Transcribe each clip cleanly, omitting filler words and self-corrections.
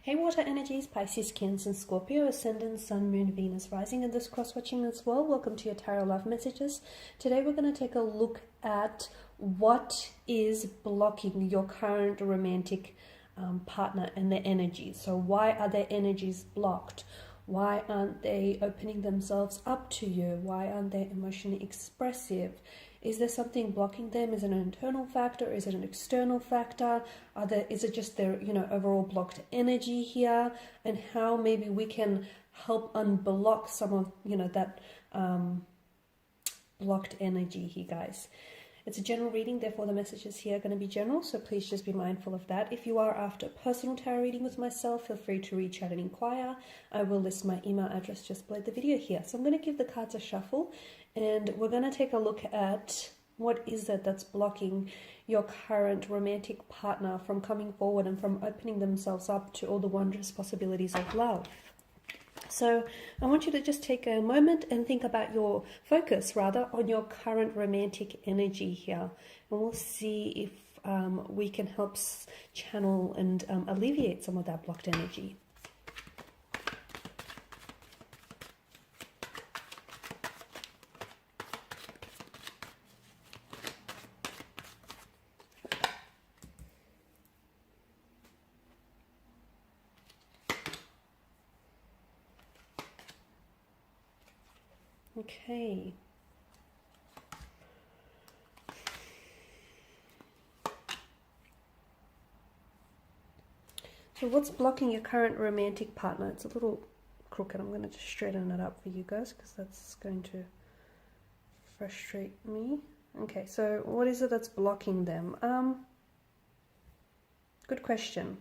Hey water energies, Pisces, Cancer, and Scorpio, Ascendant, Sun, Moon, Venus, Rising, and this cross-watching as well. Welcome to your Tarot Love Messages. Today we're going to take a look at what is blocking your current romantic partner and their energies. So why are their energies blocked? Why aren't they opening themselves up to you? Why aren't they emotionally expressive? Is there something blocking them? Is it an internal factor? Is it an external factor? Is it just their, overall blocked energy here? And how maybe we can help unblock some of, that blocked energy here, guys. It's a general reading, therefore the messages here are going to be general, so please just be mindful of that. If you are after a personal tarot reading with myself, feel free to reach out and inquire. I will list my email address just below the video here. So I'm going to give the cards a shuffle, and we're going to take a look at what is it that's blocking your current romantic partner from coming forward and from opening themselves up to all the wondrous possibilities of love. So I want you to just take a moment and think about your focus, rather, on your current romantic energy here. And we'll see if we can help channel and alleviate some of that blocked energy. Okay. So what's blocking your current romantic partner? It's a little crooked. I'm going to just straighten it up for you guys because that's going to frustrate me. Okay, so what is it that's blocking them? Good question.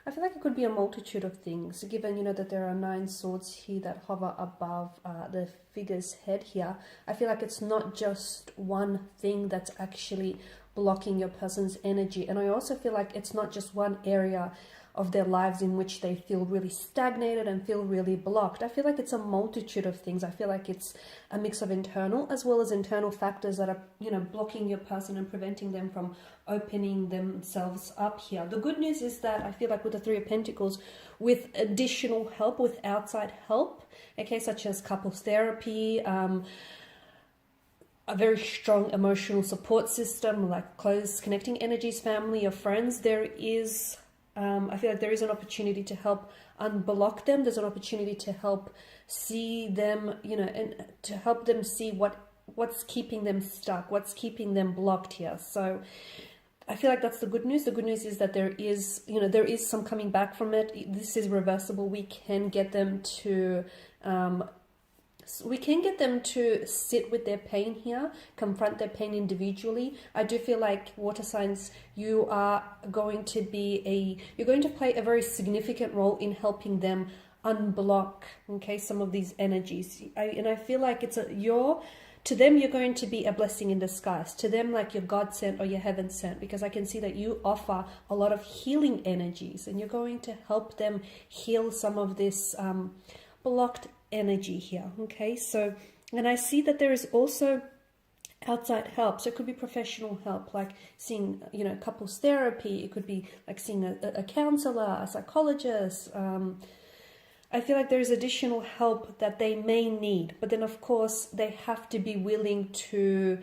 I feel like it could be a multitude of things, given, that there are 9 swords here that hover above the figure's head here. I feel like it's not just one thing that's actually blocking your person's energy. And I also feel like it's not just one area of their lives in which they feel really stagnated and feel really blocked. I feel like it's a multitude of things. I feel like it's a mix of internal as well as internal factors that are, blocking your person and preventing them from opening themselves up here. The good news is that I feel like with the 3 of Pentacles, with additional help, with outside help, okay, such as couples therapy, a very strong emotional support system, like close connecting energies, family or friends, there is I feel like there is an opportunity to help unblock them. There's an opportunity to help see them, and to help them see what's keeping them stuck, what's keeping them blocked here. So I feel like that's the good news. The good news is that there is, there is some coming back from it. This is reversible. We can get them to sit with their pain here, confront their pain individually. I do feel like water signs, you're going to play a very significant role in helping them unblock, okay, some of these energies. I feel like to them, you're going to be a blessing in disguise. To them, like you're God sent or you're heaven sent, because I can see that you offer a lot of healing energies and you're going to help them heal some of this blocked energy here. Okay, so, and I see that there is also outside help. So it could be professional help, like seeing, couples therapy. It could be like seeing a counselor, a psychologist. I feel like there's additional help that they may need, but then of course they have to be willing to,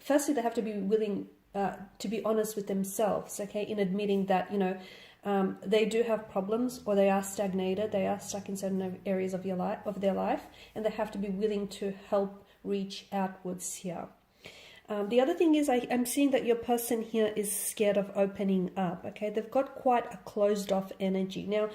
firstly they have to be willing to be honest with themselves, okay, in admitting that, they do have problems, or they are stagnated, they are stuck in certain areas of their life, and they have to be willing to help reach outwards here. The other thing is I'm seeing that your person here is scared of opening up, okay? They've got quite a closed off energy. Now,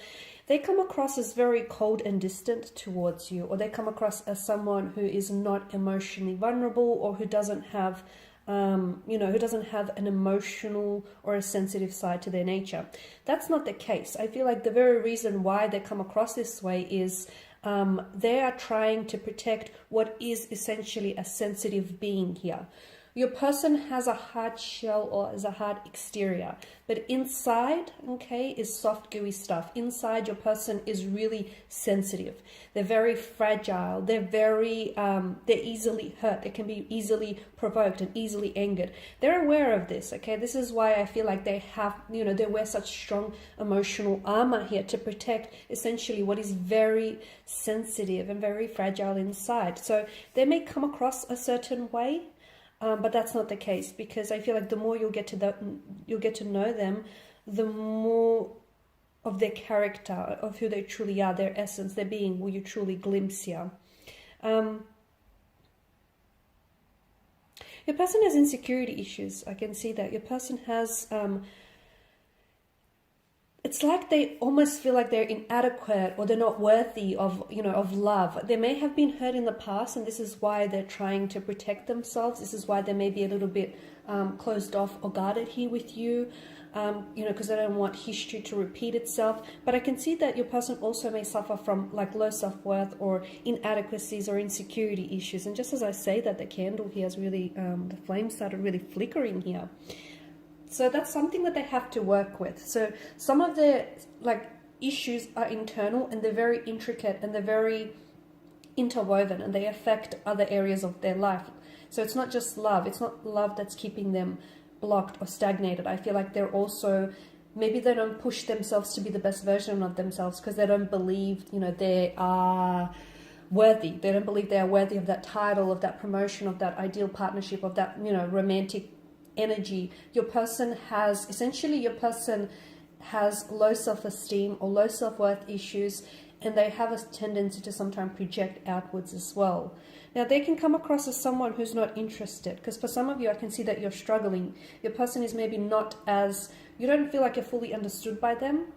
they come across as very cold and distant towards you, or they come across as someone who is not emotionally vulnerable, or who doesn't have who doesn't have an emotional or a sensitive side to their nature. That's not the case. I feel like the very reason why they come across this way is they are trying to protect what is essentially a sensitive being here. your person has a hard shell or has a hard exterior, but inside, okay, is soft, gooey stuff. Inside, your person is really sensitive. They're very fragile. They're easily hurt. They can be easily provoked and easily angered. They're aware of this, okay? This is why I feel like they have, they wear such strong emotional armor here to protect essentially what is very sensitive and very fragile inside. So they may come across a certain way, but that's not the case, because I feel like the more you'll get to know them, the more of their character, of who they truly are, their essence, their being, will you truly glimpse here. Your person has insecurity issues. I can see that. Your person has... it's like they almost feel like they're inadequate or they're not worthy of, of love. They may have been hurt in the past, and this is why they're trying to protect themselves. This is why they may be a little bit closed off or guarded here with you, because they don't want history to repeat itself. But I can see that your person also may suffer from like low self-worth or inadequacies or insecurity issues. And just as I say that, the candle here is really, the flame started really flickering here. So that's something that they have to work with. So some of their issues are internal, and they're very intricate, and they're very interwoven, and they affect other areas of their life. So it's not just love. It's not love that's keeping them blocked or stagnated. I feel like they're also, maybe they don't push themselves to be the best version of themselves because they don't believe, they are worthy. They don't believe they are worthy of that title, of that promotion, of that ideal partnership, of that, romantic energy. Your person has low self-esteem or low self-worth issues, and they have a tendency to sometimes project outwards as well. Now, they can come across as someone who's not interested, because for some of you, I can see that you're struggling. Your person is maybe not as, you don't feel like you're fully understood by them,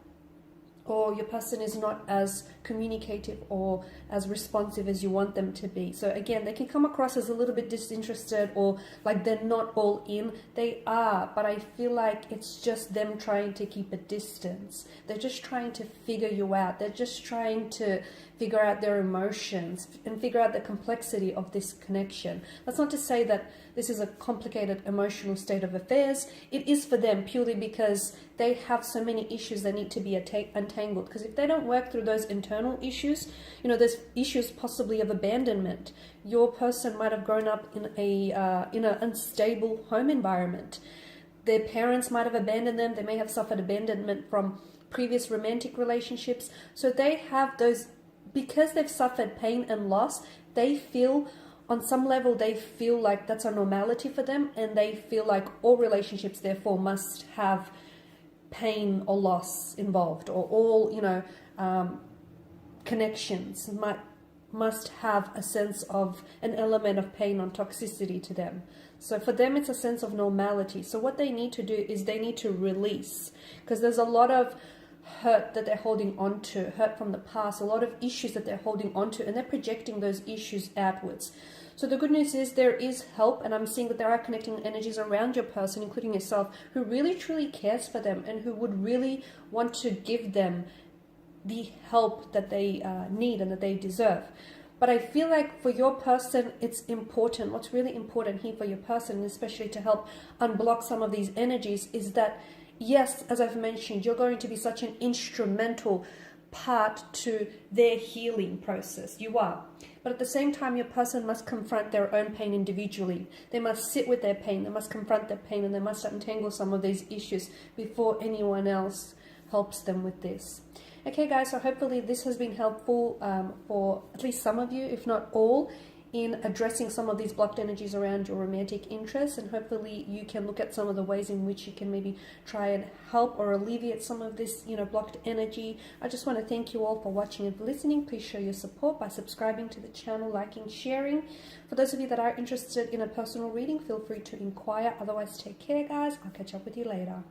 or your person is not as communicative or as responsive as you want them to be. So again, they can come across as a little bit disinterested, or like they're not all in. They are, but I feel like it's just them trying to keep a distance. They're just trying to figure you out. They're just trying to figure out their emotions and figure out the complexity of this connection. That's not to say that this is a complicated emotional state of affairs. It is for them purely because they have so many issues that need to be untangled. Because if they don't work through those internal issues, there's issues possibly of abandonment. Your person might have grown up in an unstable home environment. Their parents might have abandoned them. They may have suffered abandonment from previous romantic relationships. So they have those, because they've suffered pain and loss, they feel, on some level, they feel like that's a normality for them, and they feel like all relationships, therefore, must have pain or loss involved, or all, connections must have a sense of an element of pain or toxicity to them. So for them, it's a sense of normality. So what they need to do is they need to release, because there's a lot of hurt that they're holding on to, hurt from the past, a lot of issues that they're holding on to, and they're projecting those issues outwards. So the good news is there is help, and I'm seeing that there are connecting energies around your person, including yourself, who really truly cares for them and who would really want to give them the help that they need and that they deserve. But I feel like for your person, it's important. What's really important here for your person, especially to help unblock some of these energies, is that yes, as I've mentioned, you're going to be such an instrumental part to their healing process. You are. But at the same time, your person must confront their own pain individually. They must sit with their pain. They must confront their pain, and they must untangle some of these issues before anyone else helps them with this. Okay, guys, so hopefully this has been helpful for at least some of you, if not all, in addressing some of these blocked energies around your romantic interests, and hopefully you can look at some of the ways in which you can maybe try and help or alleviate some of this, blocked energy. I just want to thank you all for watching and for listening. Please show your support by subscribing to the channel, liking, sharing. For those of you that are interested in a personal reading, feel free to inquire. Otherwise, take care, guys. I'll catch up with you later.